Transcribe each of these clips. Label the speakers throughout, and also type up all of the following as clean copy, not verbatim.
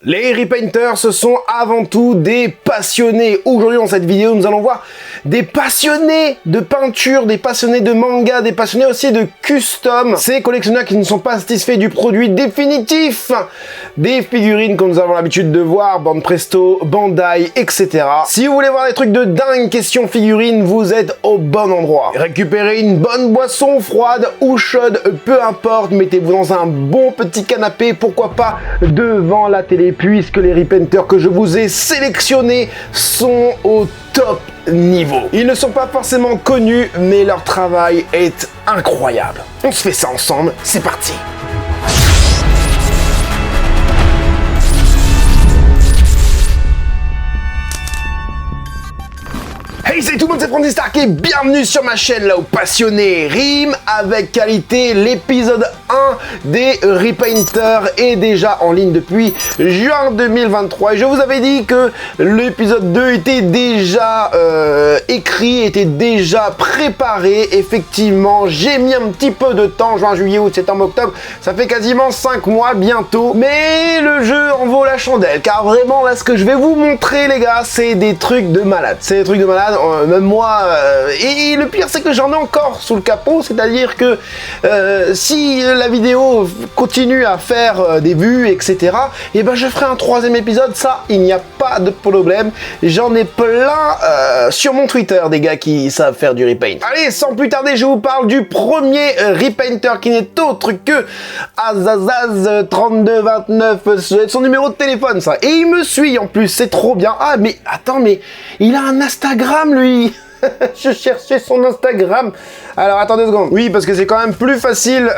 Speaker 1: Les repainters, ce sont avant tout des passionnés. Aujourd'hui, dans cette vidéo, nous allons voir des passionnés de peinture, des passionnés de manga, des passionnés aussi de custom. Ces collectionneurs qui ne sont pas satisfaits du produit définitif. Des figurines comme nous avons l'habitude de voir, Bande Presto, Bandai, etc. Si vous voulez voir des trucs de dingue question figurines, vous êtes au bon endroit. Récupérez une bonne boisson froide ou chaude, peu importe, mettez-vous dans un bon petit canapé, pourquoi pas devant la télé, puisque les repainters que je vous ai sélectionnés sont au top niveau. Ils ne sont pas forcément connus, mais leur travail est incroyable. On se fait ça ensemble, c'est parti. Hey, salut tout le monde, c'est Francis Stark et bienvenue sur ma chaîne là où passionné rime avec qualité. L'épisode 1 des Repainters est déjà en ligne depuis juin 2023 et je vous avais dit que l'épisode 2 était déjà écrit, était déjà préparé. Effectivement, j'ai mis un petit peu de temps, juin, juillet, août, septembre, octobre, ça fait quasiment 5 mois bientôt, mais le jeu en vaut la chandelle car vraiment là ce que je vais vous montrer les gars, c'est des trucs de malade, c'est des trucs de malade. Même moi, et le pire c'est que j'en ai encore sous le capot, c'est-à-dire que si la vidéo continue à faire des vues, etc., et ben je ferai un troisième épisode, ça, il n'y a pas de problème, j'en ai plein sur mon Twitter, des gars qui savent faire du repaint. Allez, sans plus tarder, je vous parle du premier repainter qui n'est autre que Azazaz3229, c'est son numéro de téléphone ça, et il me suit en plus, c'est trop bien. Ah mais attends, mais il a un Instagram lui. Je cherchais son Instagram. Alors attendez une seconde. Oui, parce que c'est quand même plus facile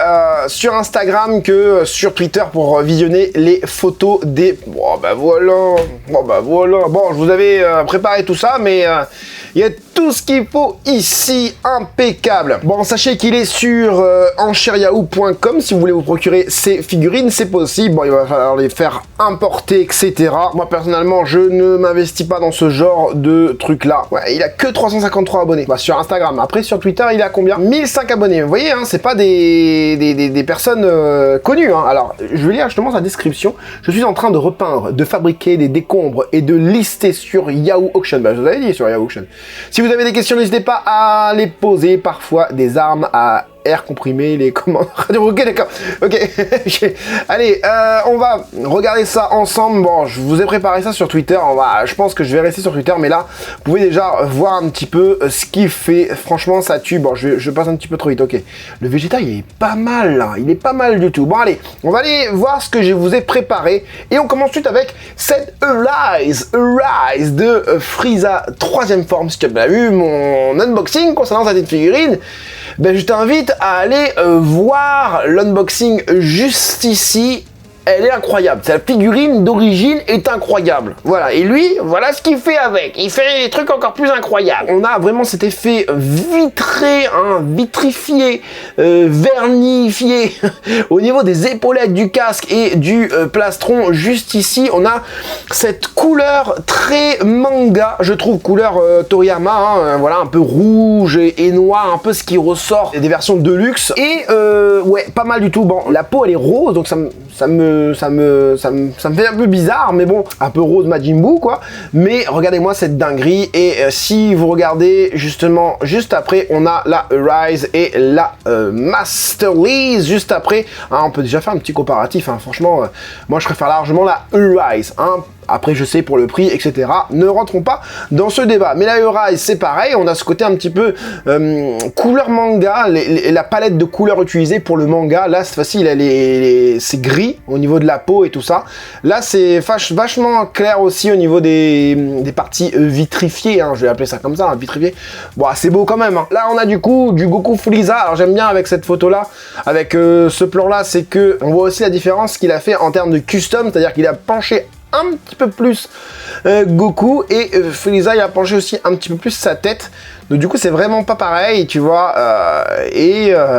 Speaker 1: sur Instagram que sur Twitter pour visionner les photos des... Bon bah voilà. Bon bah voilà. Bon, je vous avais préparé tout ça, mais il y a tout ce qu'il faut ici, impeccable. Bon, sachez qu'il est sur encheriahoo.com si vous voulez vous procurer ces figurines, c'est possible. Bon, il va falloir les faire importer, etc. Moi, personnellement, je ne m'investis pas dans ce genre de truc-là. Ouais, il a que 353 abonnés. Bah, sur Instagram. Après, sur Twitter, il a combien? 1005 abonnés. Vous voyez, hein, c'est pas des personnes connues. Hein. Alors, je vais lire justement sa description. Je suis en train de repeindre, de fabriquer des décombres et de lister sur Yahoo Auction. Bah, je vous avais dit sur Yahoo Auction. Si vous avez des questions, n'hésitez pas à les poser. Parfois, des armes à air comprimé, les commandes radio. Ok, d'accord. Ok. Allez, on va regarder ça ensemble. Bon, je vous ai préparé ça sur Twitter. Je pense que je vais rester sur Twitter, mais là, vous pouvez déjà voir un petit peu ce qu'il fait. Franchement, ça tue. Bon, je passe un petit peu trop vite. Ok. Le Vegeta, il est pas mal, là. Il est pas mal du tout. Bon, allez, on va aller voir ce que je vous ai préparé. Et on commence tout de suite avec cette Arise de Frieza 3ème forme. Si tu as bien vu mon unboxing concernant cette figurine, ben, je t'invite à aller voir l'unboxing juste ici. Elle est incroyable, cette figurine d'origine est incroyable. Voilà, et lui, voilà ce qu'il fait avec. Il fait des trucs encore plus incroyables. On a vraiment cet effet vitré, hein, vitrifié, vernifié. Au niveau des épaulettes, du casque et du plastron, juste ici, on a cette couleur très manga, je trouve, couleur Toriyama, hein, voilà, un peu rouge et noir, un peu ce qui ressort des versions de luxe. Et ouais, pas mal du tout. Bon, la peau, elle est rose, donc ça me fait un peu bizarre, mais bon, un peu rose Majin Buu, quoi. Mais regardez-moi cette dinguerie, et si vous regardez justement, juste après, on a la Rise et la Master Lease, juste après. Hein, on peut déjà faire un petit comparatif, hein. Franchement, moi je préfère largement la Rise, hein. Après, je sais pour le prix, etc. Ne rentrons pas dans ce débat. Mais la Rise, c'est pareil. On a ce côté un petit peu couleur manga. La palette de couleurs utilisée pour le manga. Là, cette fois-ci, c'est gris au niveau de la peau et tout ça. Là, c'est vachement clair aussi au niveau des parties vitrifiées. Hein, je vais appeler ça comme ça, hein, vitrifié. Bon, c'est beau quand même. Hein. Là, on a du coup du Goku Frieza. Alors, j'aime bien avec cette photo-là, avec ce plan-là, c'est que on voit aussi la différence qu'il a fait en termes de custom. C'est-à-dire qu'il a penché un petit peu plus Goku, et Frieza il a penché aussi un petit peu plus sa tête, donc du coup c'est vraiment pas pareil, tu vois,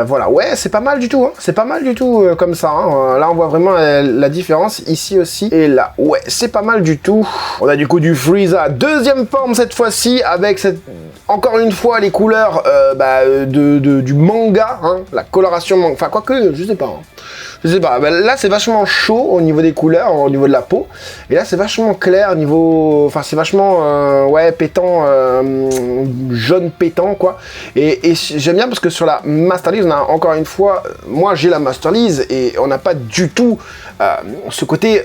Speaker 1: voilà, ouais, c'est pas mal du tout, hein. C'est pas mal du tout comme ça, hein. Là on voit vraiment la différence ici aussi, et là, ouais, c'est pas mal du tout. On a du coup du Frieza 2ème forme cette fois-ci, avec encore une fois les couleurs du manga, hein, la coloration manga, enfin quoique, je sais pas, hein. Je sais pas, ben là c'est vachement chaud au niveau des couleurs, au niveau de la peau. Et là c'est vachement clair au niveau... Enfin c'est vachement, ouais, pétant, jaune pétant quoi. Et j'aime bien parce que sur la Masterlease, on a encore une fois... Moi j'ai la Masterlease et on n'a pas du tout ce côté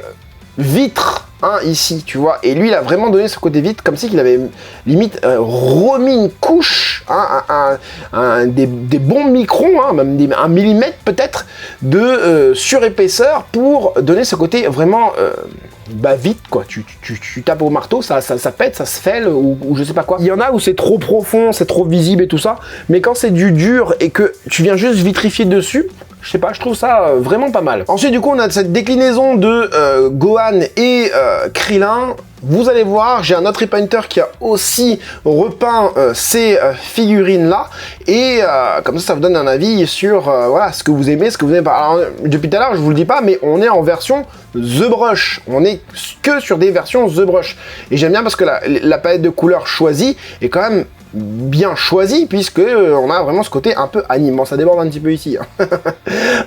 Speaker 1: vitre. Hein, ici, tu vois, et lui il a vraiment donné ce côté vitre comme si qu'il avait limite remis une couche, hein, des bons microns, hein, même un millimètre peut-être de surépaisseur pour donner ce côté vraiment vite quoi. Tu tapes au marteau, ça pète, ça se fêle ou je sais pas quoi. Il y en a où c'est trop profond, c'est trop visible et tout ça, mais quand c'est du dur et que tu viens juste vitrifier dessus, je sais pas, je trouve ça vraiment pas mal. Ensuite, du coup, on a cette déclinaison de Gohan et Krillin. Vous allez voir, j'ai un autre repainter qui a aussi repeint ces figurines-là. Et comme ça vous donne un avis sur voilà, ce que vous aimez, ce que vous aimez pas. Alors, depuis tout à l'heure, je vous le dis pas, mais on est en version The Brush. On est que sur des versions The Brush. Et j'aime bien parce que la palette de couleurs choisie est quand même bien choisi puisque on a vraiment ce côté un peu anime. Bon, ça déborde un petit peu ici. Hein.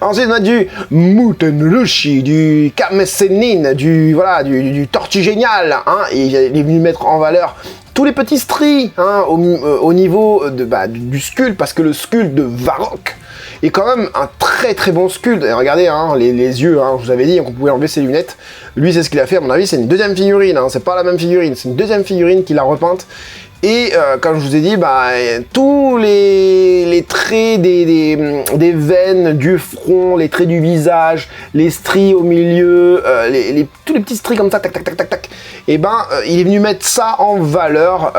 Speaker 1: Ensuite, on a du Muten Roshi, du Kame Sennin, du Tortue Génial. Hein, et il est venu mettre en valeur tous les petits stries hein, au niveau du sculpte, parce que le sculpte de Varrock est quand même un très très bon sculpte. Et regardez hein, les yeux, hein, je vous avais dit qu'on pouvait enlever ses lunettes. Lui, c'est ce qu'il a fait. À mon avis, c'est une deuxième figurine. Hein, c'est pas la même figurine, c'est une deuxième figurine qu'il a repeinte. Et comme je vous ai dit, tous les traits des veines, du front, les traits du visage, les stries au milieu, tous les petits stries comme ça, tac, tac, tac, tac, tac, et il est venu mettre ça en valeur,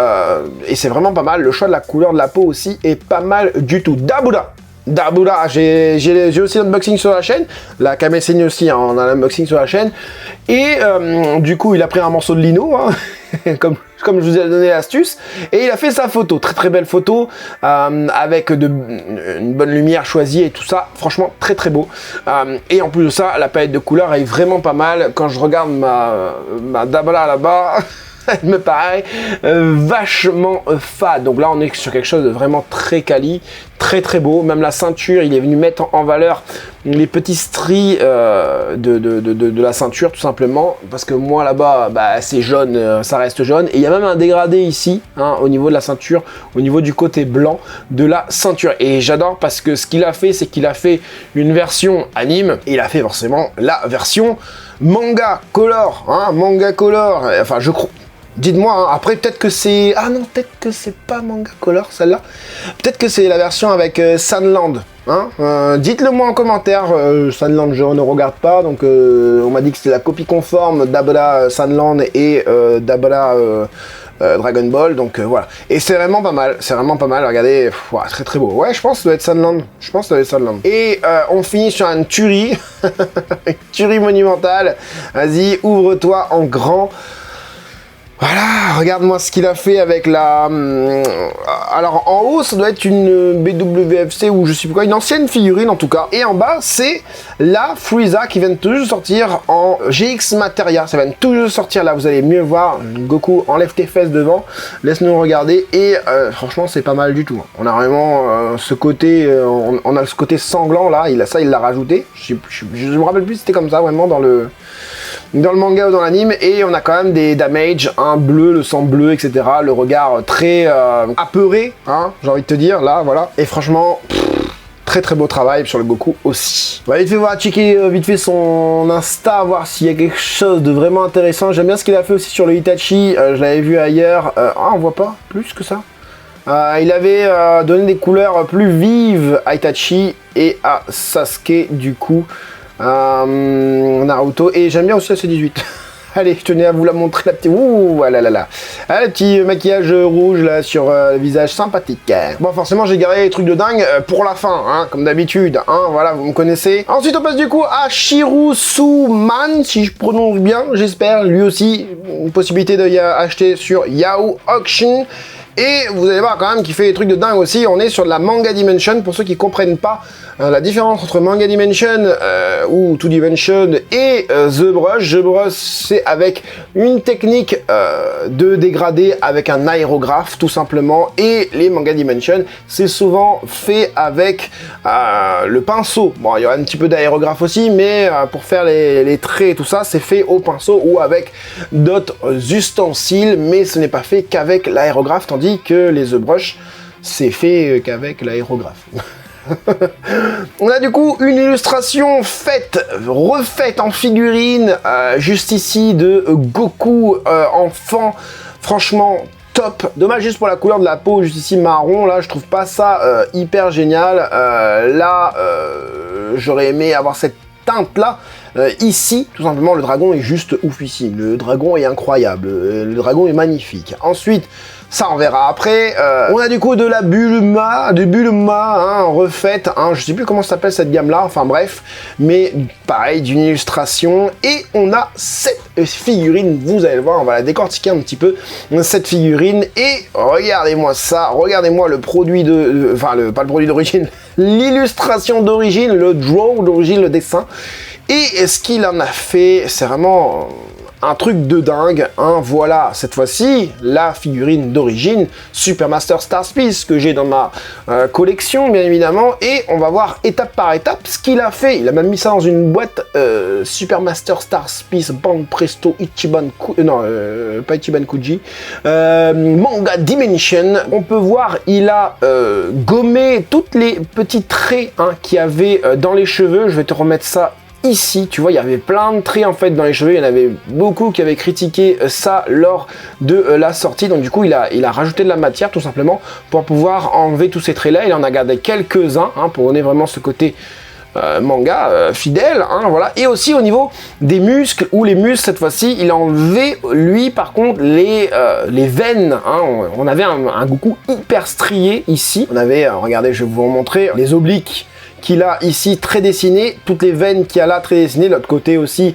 Speaker 1: et c'est vraiment pas mal. Le choix de la couleur de la peau aussi est pas mal du tout. Dabuda, j'ai aussi l'unboxing sur la chaîne, la Kame Sennin aussi, hein, on a l'unboxing sur la chaîne, et du coup il a pris un morceau de lino, hein, comme je vous ai donné l'astuce, et il a fait sa photo, très très belle photo, avec une bonne lumière choisie et tout ça, franchement très très beau, et en plus de ça, la palette de couleurs est vraiment pas mal. Quand je regarde ma Dabuda là-bas, elle me paraît vachement fade. Donc là on est sur quelque chose de vraiment très quali, très très beau. Même la ceinture, il est venu mettre en valeur les petits stries de la ceinture tout simplement, parce que moi là-bas c'est jaune, ça reste jaune, et il y a même un dégradé ici hein, au niveau de la ceinture, au niveau du côté blanc de la ceinture, et j'adore parce que ce qu'il a fait, c'est qu'il a fait une version anime, et il a fait forcément la version manga color, hein, manga color, enfin je crois. Dites-moi, hein, après peut-être que c'est... Ah non, peut-être que c'est pas manga color celle-là. Peut-être que c'est la version avec Sunland. Hein, dites-le moi en commentaire. Sunland je ne regarde pas, donc on m'a dit que c'était la copie conforme d'Abola Sunland et d'Abola Dragon Ball, donc voilà. Et c'est vraiment pas mal, regardez, très très beau. Ouais, je pense que ça doit être Sunland, Et on finit sur un Turi, une Turi monumentale. Vas-y, ouvre-toi en grand. Voilà, regarde-moi ce qu'il a fait avec la... Alors en haut, ça doit être une BWFC ou je sais pas quoi, une ancienne figurine en tout cas. Et en bas, c'est la Frieza qui vient de tout juste sortir en GX Materia. Ça vient de tout juste sortir là, vous allez mieux voir. Goku, enlève tes fesses devant, laisse-nous regarder. Et franchement, c'est pas mal du tout. On a vraiment ce côté, on a ce côté sanglant là, il l'a rajouté. Je me rappelle plus si c'était comme ça vraiment dans le manga ou dans l'anime, et on a quand même des damage, un bleu, le sang bleu, etc. Le regard très apeuré, hein, j'ai envie de te dire, là, voilà. Et franchement, très très beau travail sur le Goku aussi. On va vite fait voir, checker vite fait son Insta, voir s'il y a quelque chose de vraiment intéressant. J'aime bien ce qu'il a fait aussi sur le Itachi, je l'avais vu ailleurs. Ah, on voit pas plus que ça. Il avait donné des couleurs plus vives à Itachi et à Sasuke, du coup. Naruto, et j'aime bien aussi la C18. Allez, je tenais à vous la montrer, la petite... Ouh, là là là. Ah, le petit maquillage rouge là sur le visage, sympathique. Bon, forcément, j'ai garé les trucs de dingue pour la fin, hein, comme d'habitude. Hein, voilà, vous me connaissez. Ensuite, on passe du coup à Shirusuman, si je prononce bien, j'espère. Lui aussi, une possibilité de acheter sur Yahoo Auction. Et vous allez voir quand même qu'il fait des trucs de dingue aussi. On est sur de la Manga Dimension. Pour ceux qui comprennent pas la différence entre Manga Dimension ou 2 Dimension et The Brush. The Brush, c'est avec une technique de dégradé avec un aérographe tout simplement. Et les Manga Dimension, c'est souvent fait avec le pinceau. Bon, il y a un petit peu d'aérographe aussi, mais pour faire les traits et tout ça, c'est fait au pinceau ou avec d'autres ustensiles, mais ce n'est pas fait qu'avec l'aérographe, tandis que les The Brush, c'est fait qu'avec l'aérographe. On a du coup une illustration refaite en figurine, juste ici, de Goku enfant, franchement top. Dommage juste pour la couleur de la peau, juste ici marron, là je trouve pas ça hyper génial. Là, j'aurais aimé avoir cette teinte là. Ici, tout simplement, le dragon est juste oufissime. Le dragon est incroyable. Le dragon est magnifique. Ensuite, ça on verra après. On a du coup de la Bulma, hein, refaite. Hein, je sais plus comment s'appelle cette gamme-là. Enfin bref, mais pareil, d'une illustration. Et on a cette figurine. Vous allez le voir, on va la décortiquer un petit peu. Cette figurine. Et regardez-moi ça. Regardez-moi le produit de... Enfin, pas le produit d'origine. L'illustration d'origine, le draw d'origine, le dessin. Et ce qu'il en a fait, c'est vraiment un truc de dingue, hein. Voilà, cette fois-ci, la figurine d'origine, Super Master Star Piece, que j'ai dans ma collection, bien évidemment, et on va voir étape par étape ce qu'il a fait. Il a même mis ça dans une boîte Super Master Star Piece, Band Presto, Ichiban, pas Ichiban Kuji, Manga Dimension. On peut voir, il a gommé toutes les petits traits hein, qu'il y avait dans les cheveux. Je vais te remettre ça ici, tu vois, il y avait plein de traits en fait dans les cheveux, il y en avait beaucoup qui avaient critiqué ça lors de la sortie, donc du coup il a rajouté de la matière tout simplement pour pouvoir enlever tous ces traits là. Il en a gardé quelques-uns hein, pour donner vraiment ce côté manga fidèle, hein, voilà. Et aussi au niveau des muscles, où les muscles cette fois-ci, il a enlevé lui par contre les veines, hein. On avait un Goku hyper strié ici, on avait, regardez, je vais vous montrer les obliques qu'il a ici très dessiné, toutes les veines qu'il y a là très dessinées, l'autre côté aussi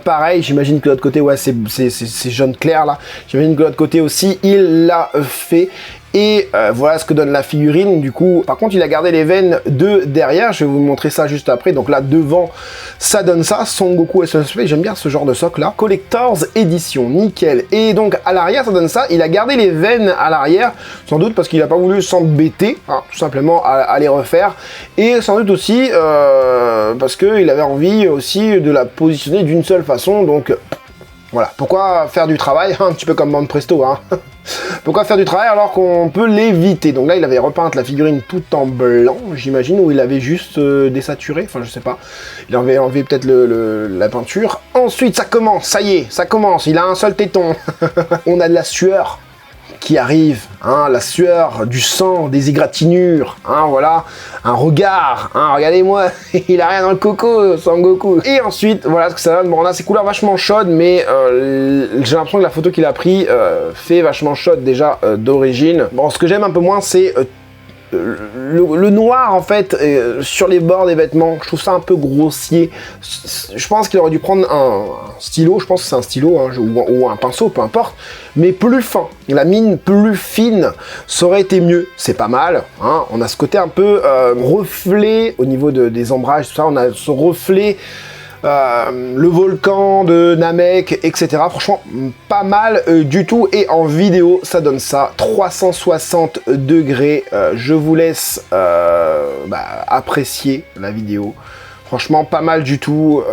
Speaker 1: pareil, j'imagine que l'autre côté, ouais, c'est jaune clair là, j'imagine que l'autre côté aussi, il l'a fait. Et voilà ce que donne la figurine. Du coup, par contre, il a gardé les veines de derrière. Je vais vous montrer ça juste après. Donc là, devant, ça donne ça. Son Goku SSP. J'aime bien ce genre de socle là. Collector's Edition, nickel. Et donc à l'arrière, ça donne ça. Il a gardé les veines à l'arrière, sans doute parce qu'il n'a pas voulu s'embêter, hein, tout simplement à les refaire. Et sans doute aussi parce qu'il avait envie aussi de la positionner d'une seule façon. Donc voilà. Pourquoi faire du travail, un petit peu comme Band Presto, hein. Pourquoi faire du travail alors qu'on peut l'éviter? Donc là, il avait repeint la figurine tout en blanc, j'imagine, ou il avait juste désaturé, enfin je sais pas. Il avait enlevé peut-être la peinture. Ensuite, ça commence, ça y est, ça commence, il a un seul téton. On a de la sueur qui arrive, hein, la sueur, du sang, des égratignures, hein, voilà, un regard, hein, regardez-moi, il a rien dans le coco, Son Goku. Et ensuite, voilà ce que ça donne. Bon, on a ces couleurs vachement chaudes, mais j'ai l'impression que la photo qu'il a pris fait vachement chaude déjà d'origine. Bon, ce que j'aime un peu moins, c'est le noir en fait sur les bords des vêtements. Je trouve ça un peu grossier. Je pense qu'il aurait dû prendre un stylo, je pense que c'est un stylo hein, ou un pinceau, peu importe, mais plus fin, la mine plus fine, ça aurait été mieux. C'est pas mal, hein. On a ce côté un peu reflet au niveau des ombrages, tout ça, on a ce reflet le volcan de Namek, etc. Franchement, pas mal du tout. Et en vidéo, ça donne ça, 360 degrés. Je vous laisse apprécier la vidéo. Franchement, pas mal du tout.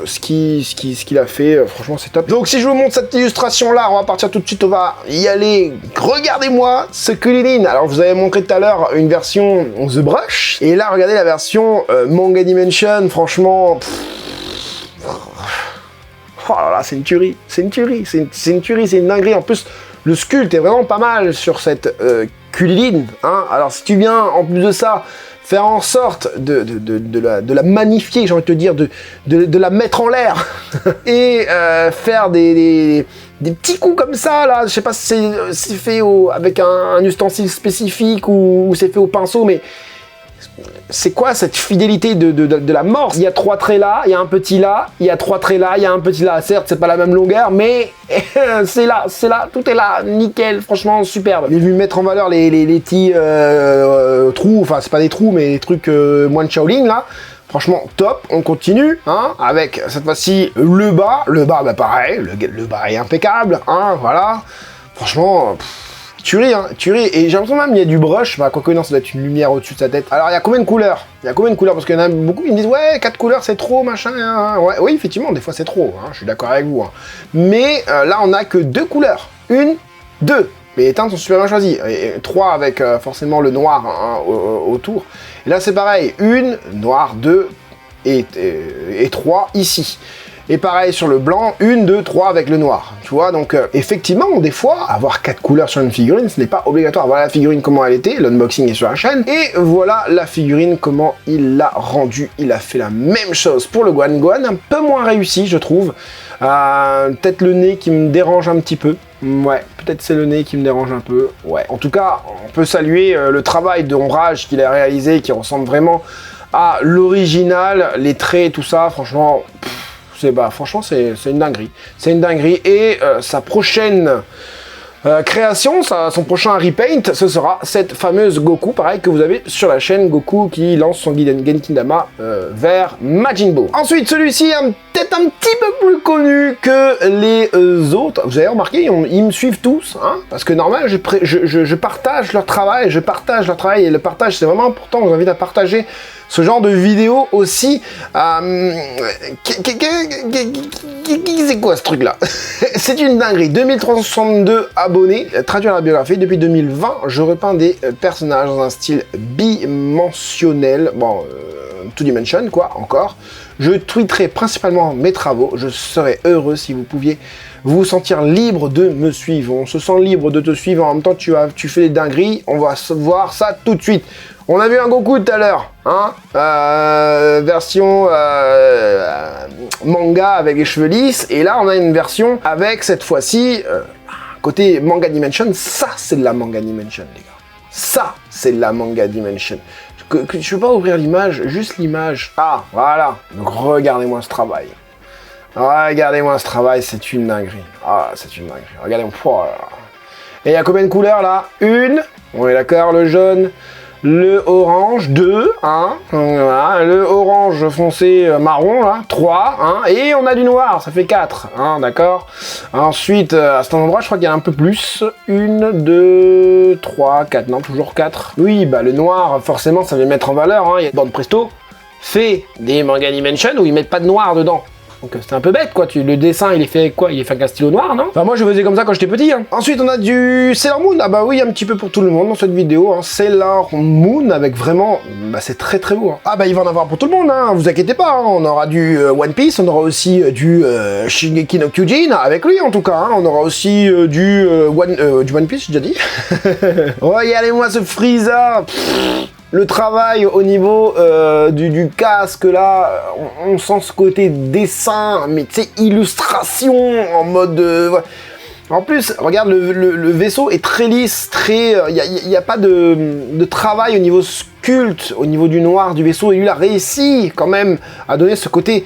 Speaker 1: Ce qu'il a fait, franchement, c'est top. Donc, si je vous montre cette illustration-là, on va partir tout de suite, on va y aller. Regardez-moi ce Krillin. Alors, je vous avais montré tout à l'heure une version The Brush. Et là, regardez la version Manga Dimension. Franchement... Oh là là, c'est une tuerie, c'est une tuerie, c'est une tuerie, c'est une dinguerie. En plus, le sculpte est vraiment pas mal sur cette Krillin, hein. Alors si tu viens, en plus de ça, faire en sorte de la magnifier, j'ai envie de te dire, de la mettre en l'air, et faire des petits coups comme ça, là, je sais pas si c'est fait avec un ustensile spécifique ou c'est fait au pinceau, mais... C'est quoi cette fidélité de la morse? Il y a 3 traits là, il y a un petit là, il y a 3 traits là, il y a un petit là. Certes, c'est pas la même longueur, mais c'est là, tout est là, nickel, franchement, superbe. J'ai vu mettre en valeur les petits trous, enfin, c'est pas des trous, mais les trucs moine Shaolin là. Franchement, top, on continue, hein, avec cette fois-ci le bas. Le bas, bah pareil, le bas est impeccable, hein, voilà. Franchement, tuerie, hein, tuerie. Et j'ai l'impression même qu'il y a du brush, bah quoique non, ça doit être une lumière au-dessus de sa tête. Alors, il y a combien de couleurs? Parce qu'il y en a beaucoup qui me disent, ouais, 4 couleurs, c'est trop, machin, hein. Ouais, oui, effectivement, des fois, c'est trop, hein, je suis d'accord avec vous. Hein. Mais là, on a que 2 couleurs. 1, 2. Les teintes sont super bien choisies. Et 3 avec forcément le noir hein, autour. Et là, c'est pareil. 1, noir, 2 et 3 ici. Et pareil sur le blanc, 1, 2, 3 avec le noir. Tu vois, donc effectivement, des fois, avoir 4 couleurs sur une figurine, ce n'est pas obligatoire. Voilà la figurine comment elle était, l'unboxing est sur la chaîne. Et voilà la figurine comment il l'a rendue. Il a fait la même chose pour le Gohan. Gohan un peu moins réussi, je trouve. Peut-être le nez qui me dérange un petit peu. Ouais, peut-être c'est le nez qui me dérange un peu. Ouais. En tout cas, on peut saluer le travail d'ombrage qu'il a réalisé, qui ressemble vraiment à l'original, les traits, tout ça. Franchement, franchement, c'est une dinguerie. C'est une dinguerie. Et sa prochaine création, son prochain repaint, ce sera cette fameuse Goku, pareil, que vous avez sur la chaîne. Goku qui lance son Genkidama vers Majin Buu. Ensuite, celui-ci peut-être un petit peu plus connu que les autres. Vous avez remarqué, ils me suivent tous, hein, parce que normal, je partage leur travail, et le partage, c'est vraiment important. Je vous invite à partager ce genre de vidéo aussi. C'est quoi ce truc-là? C'est une dinguerie. 2362 abonnés. Traduire la biographie. Depuis 2020, je repeins des personnages dans un style bimensionnel. Bon, two dimension, quoi, encore. Je tweeterai principalement mes travaux. Je serais heureux si vous pouviez vous sentir libre de me suivre. On se sent libre de te suivre. En même temps, tu fais des dingueries. On va voir ça tout de suite. On a vu un Goku tout à l'heure, hein, version manga avec les cheveux lisses, et là on a une version avec cette fois-ci, côté manga dimension, ça c'est de la manga dimension les gars. Ça c'est de la manga dimension. Je peux pas ouvrir l'image, juste l'image. Ah, voilà, donc regardez-moi ce travail. Regardez-moi ce travail, c'est une dinguerie. Ah, c'est une dinguerie, regardez-moi. Oh, et il y a combien de couleurs là? 1, on est d'accord, le jaune. Le orange, 2, 1, voilà, le orange foncé marron, là, 3, 1, et on a du noir, ça fait 4, hein, d'accord. Ensuite, à cet endroit, je crois qu'il y a un peu plus, 1, 2, 3, 4, non, toujours 4. Oui, bah le noir, forcément, ça vient mettre en valeur, hein, il y a Bande Presto, fait des manga dimension où ils mettent pas de noir dedans. Donc c'est un peu bête quoi, le dessin il est fait avec quoi? Il est fait avec un stylo noir, non? Enfin moi je faisais comme ça quand j'étais petit, hein. Ensuite on a du Sailor Moon, ah bah oui un petit peu pour tout le monde dans cette vidéo, hein. Sailor Moon avec vraiment, bah c'est très très beau, hein. Ah bah il va en avoir pour tout le monde, hein, vous inquiétez pas, hein. On aura du One Piece, on aura aussi du Shingeki no Kyojin, avec lui en tout cas, hein. On aura aussi du One Piece, j'ai déjà dit. Regardez-moi ce Frieza. Le travail au niveau du casque, là, on sent ce côté dessin, mais tu sais, illustration, en mode... En plus, regarde, le vaisseau est très lisse, très... Il n'y a pas de travail au niveau sculpte, au niveau du noir du vaisseau, et lui, il a réussi quand même à donner ce côté...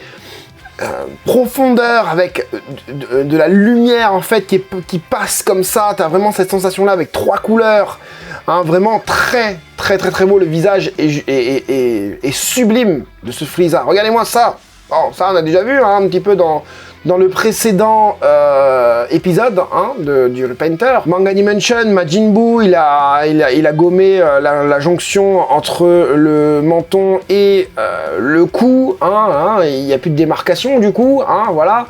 Speaker 1: profondeur avec de la lumière en fait qui passe comme ça, t'as vraiment cette sensation là avec 3 couleurs, hein, vraiment très beau, le visage est sublime de ce Frieza, regardez-moi ça. Bon, ça on a déjà vu hein, un petit peu dans le précédent épisode hein, du Repainter. Manga Dimension, Majin Buu, il a gommé la jonction entre le menton et le cou, hein, il n'y a plus de démarcation du coup, hein, voilà.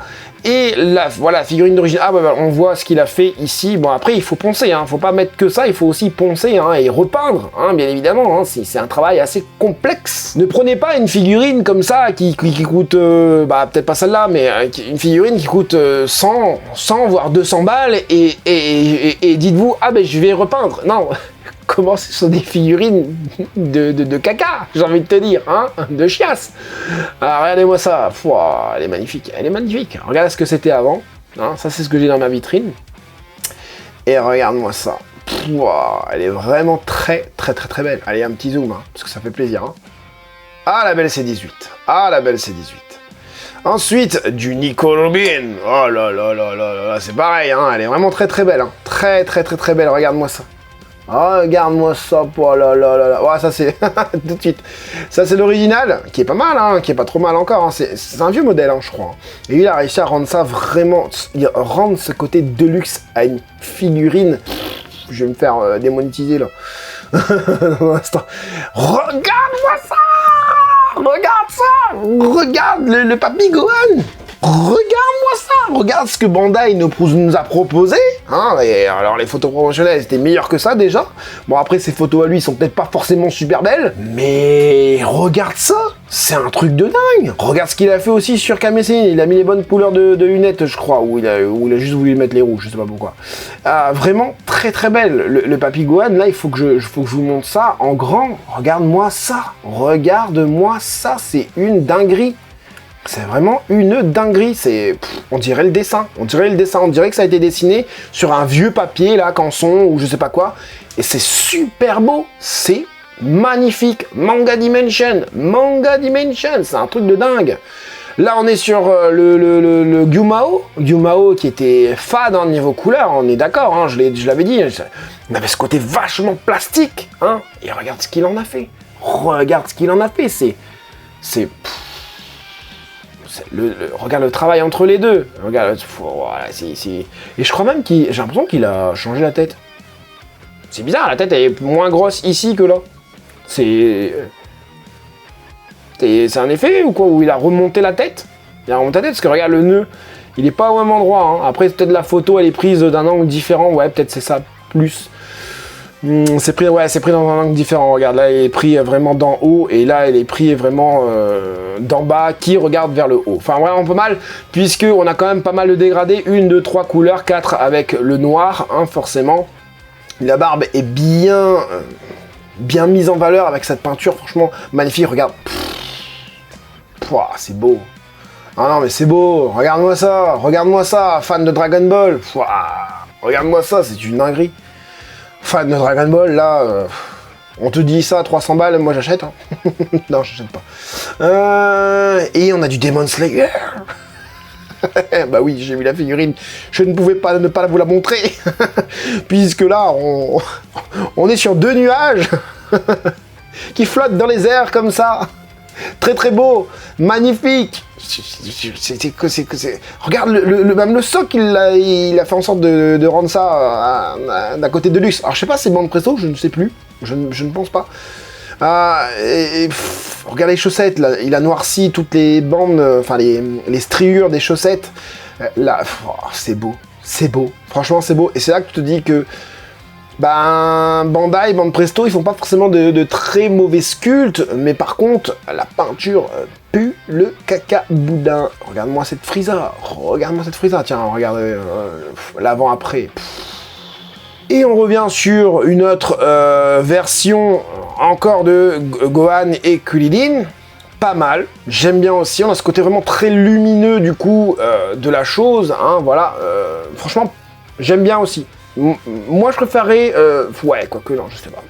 Speaker 1: Et voilà, figurine d'origine. Ah bah, on voit ce qu'il a fait ici. Bon après il faut poncer, hein, faut pas mettre que ça, il faut aussi poncer hein, et repeindre, hein, bien évidemment. Hein, c'est un travail assez complexe. Ne prenez pas une figurine comme ça qui coûte, bah peut-être pas celle-là, mais une figurine qui coûte 100 voire 200 balles et dites-vous ah ben je vais repeindre. Non. Comment ce sont des figurines de caca, j'ai envie de te dire, hein, de chiasse. Alors, regardez-moi ça, Pouah, elle est magnifique, Regarde ce que c'était avant, hein, ça c'est ce que j'ai dans ma vitrine. Et regarde-moi ça. Pouah, elle est vraiment très belle. Allez, un petit zoom, hein, parce que ça fait plaisir. Hein. Ah, la belle C18. Ah, la belle C18. Ensuite, du Nico Rubin. Oh là là là là là, c'est pareil, hein, elle est vraiment très belle. Hein. Très belle, regarde-moi ça. Oh, regarde-moi ça, oh là là là là. Ouais, ça c'est tout de suite. Ça c'est l'original, qui est pas mal, hein, qui est pas trop mal encore. Hein. C'est un vieux modèle, hein, je crois. Et il a réussi à rendre ça vraiment, rendre ce côté deluxe à une figurine. Je vais me faire démonétiser là. Dans un instant. Regarde-moi ça! Regarde ça! Regarde le papy Gohan! Regarde-moi ça! Regarde ce que Bandai nous a proposé! Hein, et alors les photos promotionnelles étaient meilleures que ça déjà. Bon après ces photos à lui sont peut-être pas forcément super belles. Mais regarde ça! C'est un truc de dingue! Regarde ce qu'il a fait aussi sur Kamesen. Il a mis les bonnes couleurs de lunettes je crois. Ou il a juste voulu mettre les rouges, je sais pas pourquoi. Vraiment très belle. Le papy Gohan là il faut que je vous montre ça en grand. Regarde-moi ça! Regarde-moi ça! C'est une dinguerie! C'est vraiment une dinguerie, on dirait le dessin, on dirait que ça a été dessiné sur un vieux papier, là, canson, ou je sais pas quoi, et c'est super beau, c'est magnifique, Manga Dimension, c'est un truc de dingue. Là, on est sur le Gyumao qui était fade en niveau couleur, on est d'accord, hein, je l'avais dit, on avait ce côté vachement plastique, hein, et regarde ce qu'il en a fait, regarde le travail entre les deux. Regarde, voilà, et je crois même j'ai l'impression qu'il a changé la tête. C'est bizarre, la tête elle est moins grosse ici que là. C'est un effet ou quoi? Où il a remonté la tête? Il a remonté la tête parce que regarde le nœud, il est pas au même endroit. Hein. Après peut-être la photo elle est prise d'un angle différent. Ouais, peut-être c'est ça plus. C'est pris dans un angle différent. Regarde, là, elle est pris vraiment d'en haut, et là, elle est pris vraiment d'en bas, qui regarde vers le haut. Enfin, vraiment pas mal, puisque on a quand même pas mal de dégradés. 1, 2, 3 couleurs, 4 avec le noir, hein, forcément. La barbe est bien mise en valeur avec cette peinture, franchement, magnifique. Regarde. Pouah, c'est beau. Ah non, mais c'est beau. Regarde-moi ça, fan de Dragon Ball. Pouah, regarde-moi ça, c'est une dinguerie. Fan de Dragon Ball, là, on te dit ça, 300 balles, moi j'achète. Hein. Non, j'achète pas. Et on a du Demon Slayer. Bah oui, j'ai vu la figurine, je ne pouvais pas ne pas vous la montrer. Puisque là, on est sur 2 nuages qui flottent dans les airs comme ça. Très beau, magnifique. Regarde, même le socle, il a fait en sorte de rendre ça d'un côté de luxe. Alors je sais pas, c'est bande presto, je ne sais plus, je ne pense pas. Regarde les chaussettes, là, il a noirci toutes les bandes, enfin les striures des chaussettes. Là, c'est beau, franchement c'est beau. Et c'est là que tu te dis que Bandai, Bande Presto, ils font pas forcément de très mauvais sculptes, mais par contre, la peinture pue le caca boudin. Regarde-moi cette Frieza, tiens, regarde l'avant-après. Et on revient sur une autre version encore de Gohan et Kulilin. Pas mal, j'aime bien aussi, on a ce côté vraiment très lumineux du coup de la chose, hein, voilà, franchement, j'aime bien aussi. Moi je préférerais, ouais, quoique non, je sais pas.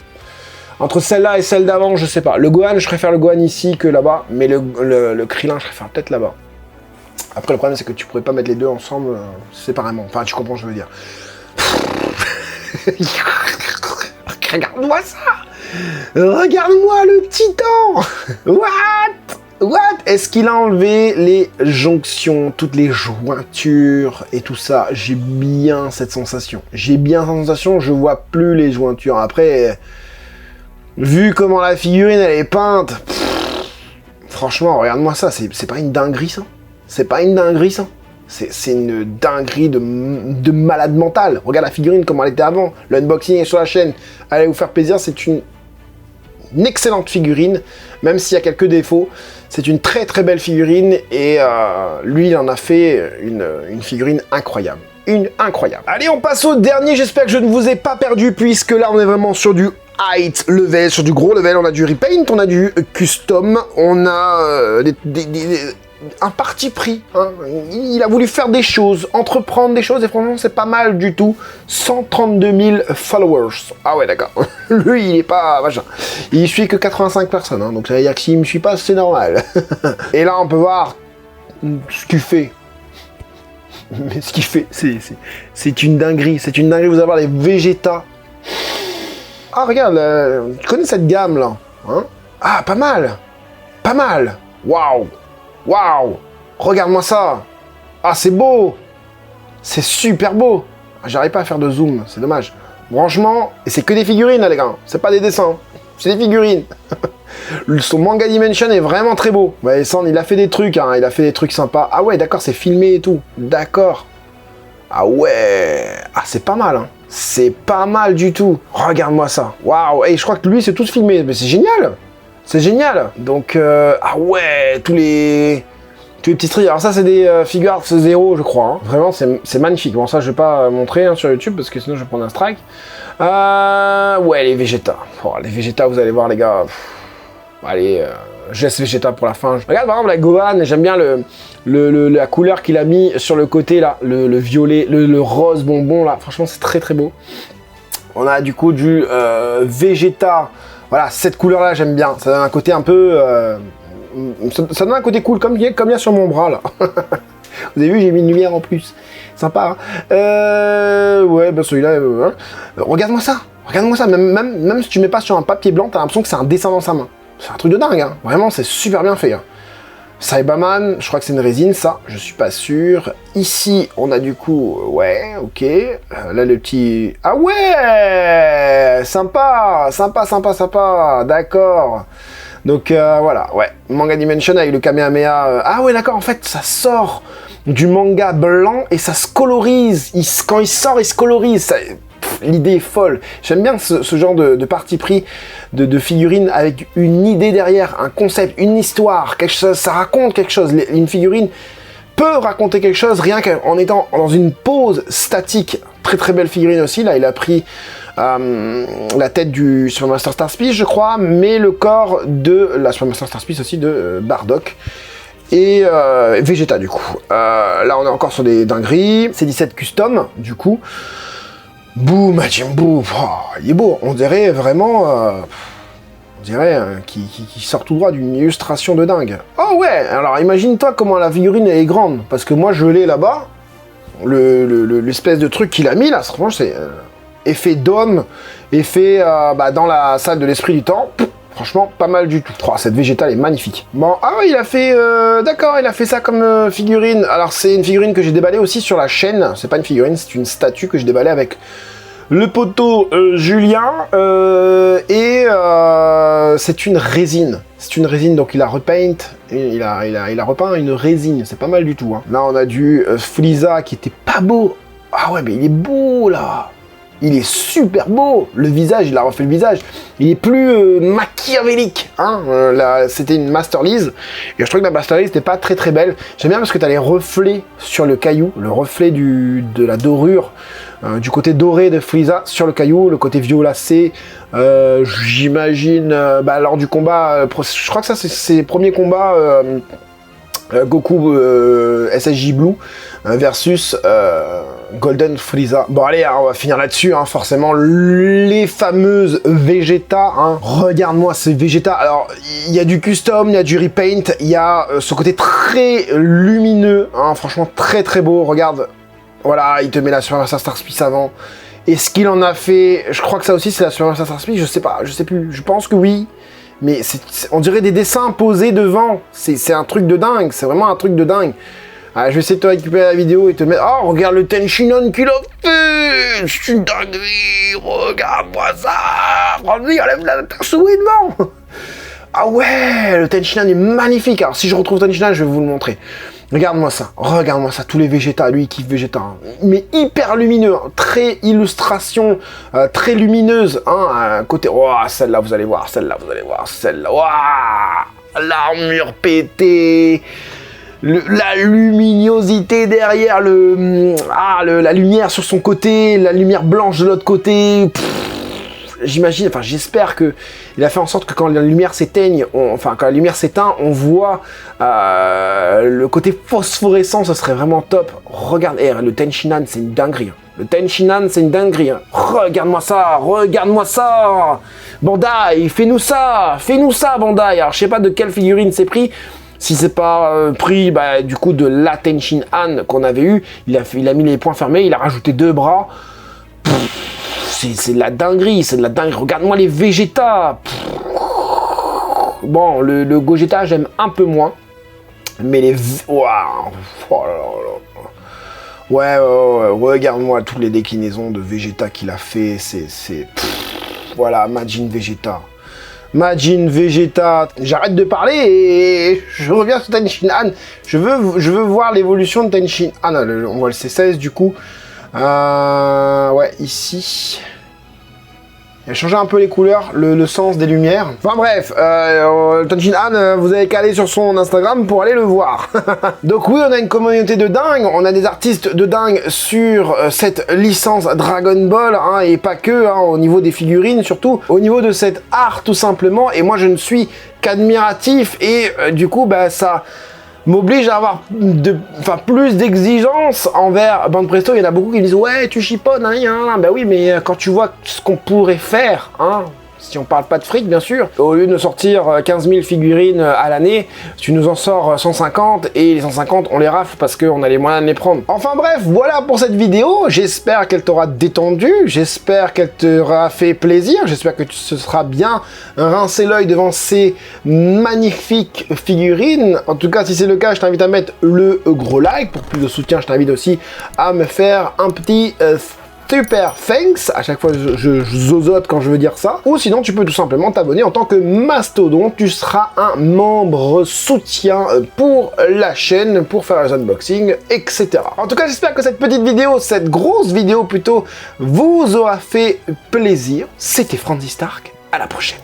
Speaker 1: Entre celle-là et celle d'avant, je sais pas. Le Gohan, je préfère le Gohan ici que là-bas, mais le Krillin, je préfère peut-être là-bas. Après, le problème, c'est que tu pourrais pas mettre les deux ensemble séparément. Enfin, tu comprends ce que je veux dire. Regarde-moi ça! Regarde-moi le titan! What? Est-ce qu'il a enlevé les jonctions, toutes les jointures et tout ça? J'ai bien cette sensation. Je vois plus les jointures. Après, vu comment la figurine elle est peinte, franchement, regarde-moi ça. C'est pas une dinguerie ça? C'est une dinguerie de malade mental. Regarde la figurine comme elle était avant. Le unboxing est sur la chaîne. Allez vous faire plaisir, c'est une excellente figurine, même s'il y a quelques défauts. C'est une très belle figurine et lui il en a fait une figurine incroyable. Allez, on passe au dernier, j'espère que je ne vous ai pas perdu, puisque là on est vraiment sur du height level, sur du gros level. On a du repaint, on a du custom, on a un parti pris. Hein. Il a voulu faire des choses, entreprendre des choses, et franchement, c'est pas mal du tout. 132 000 followers. Ah ouais, d'accord. Lui, il est pas machin. Il suit que 85 personnes, hein, donc ça veut dire que s'il me suit pas, c'est normal. Et là, on peut voir ce qu'il fait. Mais ce qu'il fait, c'est une dinguerie. C'est une dinguerie, vous allez voir les Vegeta. Ah, regarde, tu connais cette gamme, là, hein? Ah, pas mal. Pas mal. Waouh. Waouh. Regarde-moi ça. Ah, c'est beau. C'est super beau. J'arrive pas à faire de zoom, c'est dommage. Franchement, et c'est que des figurines, là, les gars. C'est pas des dessins. C'est des figurines. Son manga dimension est vraiment très beau. Ouais, Sand, il a fait des trucs, hein. Il a fait des trucs sympas. Ah ouais, d'accord, c'est filmé et tout. D'accord. Ah ouais. Ah, c'est pas mal, hein. C'est pas mal du tout. Regarde-moi ça. Waouh. Et je crois que lui, c'est tout filmé. Mais c'est génial. C'est génial. Donc, ah ouais, tous les petits tris. Alors ça, c'est des figures 0, je crois. Hein. Vraiment, c'est magnifique. Bon, ça, je vais pas montrer hein, sur YouTube parce que sinon, je vais prendre un strike. Ouais, les Vegeta. Oh, les Vegeta, vous allez voir, les gars. Allez, je laisse Vegeta pour la fin. Regarde, par exemple, la Gohan, j'aime bien la couleur qu'il a mis sur le côté, là. Le violet, le rose bonbon, là. Franchement, c'est très, très beau. On a, du coup, du Vegeta. Voilà, cette couleur-là, j'aime bien. Ça donne un côté un peu... ça donne un côté cool, comme il y a sur mon bras, là. Vous avez vu, j'ai mis une lumière en plus. Sympa, hein. Ouais, ben celui-là... hein. Regarde-moi ça. Regarde-moi ça. Même si tu mets pas sur un papier blanc, t'as l'impression que c'est un dessin dans sa main. C'est un truc de dingue, hein. Vraiment, c'est super bien fait. Hein. Cyberman, je crois que c'est une résine, ça. Je suis pas sûr. Ici, on a du coup... ouais, ok. Là, le petit... ah ouais. Sympa. Sympa, sympa, sympa. D'accord. Donc, voilà, ouais. Manga Dimension avec le Kamehameha... ah ouais, d'accord, en fait, ça sort du manga blanc et ça se colorise. Quand il sort, il se colorise. L'idée est folle. J'aime bien ce genre de parti pris de figurines avec une idée derrière, un concept, une histoire, quelque chose, ça raconte quelque chose. Une figurine peut raconter quelque chose rien qu'en étant dans une pose statique. Très très belle figurine aussi. Là, il a pris la tête du Super Master Star Speed, je crois, mais le corps de la Super Master Star Speed aussi de Bardock. Et Vegeta, du coup. Là, on est encore sur des dingueries. C'est 17 custom, du coup. Bouh, Majin Buu, oh, il est beau, on dirait vraiment, on dirait qu'il sort tout droit d'une illustration de dingue. Oh ouais, alors imagine-toi comment la figurine est grande, parce que moi je l'ai là-bas, l'espèce de truc qu'il a mis là, franchement c'est effet dôme, effet dans la salle de l'esprit du temps. Franchement, pas mal du tout. Oh, cette végétale est magnifique. Bon, ah ouais, il a fait... d'accord, il a fait ça comme figurine. Alors, c'est une figurine que j'ai déballée aussi sur la chaîne. C'est pas une figurine, c'est une statue que j'ai déballée avec le poteau Julien. C'est une résine. C'est une résine, donc il a repaint. Il a repeint une résine. C'est pas mal du tout. Hein. Là, on a du Frieza qui était pas beau. Ah ouais, mais il est beau, là. Il est super beau, le visage, il a refait le visage. Il est plus machiavélique, hein. C'était une Masterlise, et je trouve que la Masterlise n'était pas très très belle. J'aime bien parce que tu as les reflets sur le caillou, le reflet de la dorure, du côté doré de Frieza sur le caillou, le côté violacé. J'imagine, lors du combat, je crois que ça c'est ses premiers combats Goku SSJ Blue versus Golden Frieza. Bon allez, on va finir là-dessus, hein, forcément, les fameuses Vegeta, hein. Regarde-moi ces Vegeta. Alors, il y a du custom, il y a du repaint, il y a ce côté très lumineux, hein, franchement très très beau. Regarde, voilà, il te met la Super Master Star Speed avant. Et ce qu'il en a fait, je crois que ça aussi c'est la Super Master Star Speed, je sais pas, je sais plus, je pense que oui. Mais on dirait des dessins posés devant. C'est un truc de dingue. C'est vraiment un truc de dingue. Ah, je vais essayer de te récupérer la vidéo et te mettre... Oh, regarde le Tenshinhan qu'il a fait. C'est une dinguerie. Regarde-moi ça. Franchement, enlève la souris devant. Ah ouais, le Tenshinhan est magnifique. Alors, si je retrouve Tenshinhan, je vais vous le montrer. Regarde-moi ça, tous les Vegeta, lui il kiffe Vegeta, hein. Mais hyper lumineux, hein. Très illustration, très lumineuse, hein, côté, oh, celle-là vous allez voir, celle-là, oh, l'armure pétée, la luminosité derrière, la lumière sur son côté, la lumière blanche de l'autre côté, j'imagine, enfin j'espère que il a fait en sorte que quand la lumière s'éteigne, quand la lumière s'éteint, on voit le côté phosphorescent, ce serait vraiment top. Regarde, le Tenshinhan, c'est une dinguerie. Le Tenshinhan, c'est une dinguerie. Regarde-moi ça, regarde-moi ça. Bandai, fais-nous ça, Bandai. Alors je sais pas de quelle figurine c'est pris. Si c'est pas pris du coup de la Tenshinhan qu'on avait eu, il a mis les poings fermés, il a rajouté 2 bras. C'est de la dinguerie, c'est de la dinguerie. Regarde-moi les Vegeta. Bon, le Gogeta, j'aime un peu moins. Mais les... Waouh. Oh là là. Ouais, regarde-moi toutes les déclinaisons de Vegeta qu'il a fait. Voilà, Majin Vegeta. Majin Vegeta. J'arrête de parler et je reviens sur Tenshinhan. Je veux voir l'évolution de Tenshinhan. Ah non, on voit le C16 du coup. Ouais, ici. Il a changé un peu les couleurs, le sens des lumières. Enfin bref, Tenshinhan, vous avez qu'à aller sur son Instagram pour aller le voir. Donc oui, on a une communauté de dingue, on a des artistes de dingue sur cette licence Dragon Ball, hein, et pas que, hein, au niveau des figurines surtout, au niveau de cet art tout simplement, et moi je ne suis qu'admiratif, et du coup, ça m'oblige à avoir plus d'exigences envers Banpresto. Il y en a beaucoup qui me disent « Ouais, tu chipotes, hein. » Bah oui, mais quand tu vois ce qu'on pourrait faire, hein, si on parle pas de fric, bien sûr, au lieu de sortir 15 000 figurines à l'année, tu nous en sors 150, et les 150, on les rafle parce qu'on a les moyens de les prendre. Enfin bref, voilà pour cette vidéo. J'espère qu'elle t'aura détendu, j'espère qu'elle t'aura fait plaisir, j'espère que tu te seras bien rincé l'œil devant ces magnifiques figurines. En tout cas, si c'est le cas, je t'invite à mettre le gros like. Pour plus de soutien, je t'invite aussi à me faire un petit... super thanks, à chaque fois je zozote quand je veux dire ça, ou sinon tu peux tout simplement t'abonner en tant que mastodonte, tu seras un membre soutien pour la chaîne, pour faire les unboxings, etc. En tout cas, j'espère que cette petite vidéo, cette grosse vidéo plutôt, vous aura fait plaisir. C'était Franzy Stark, à la prochaine.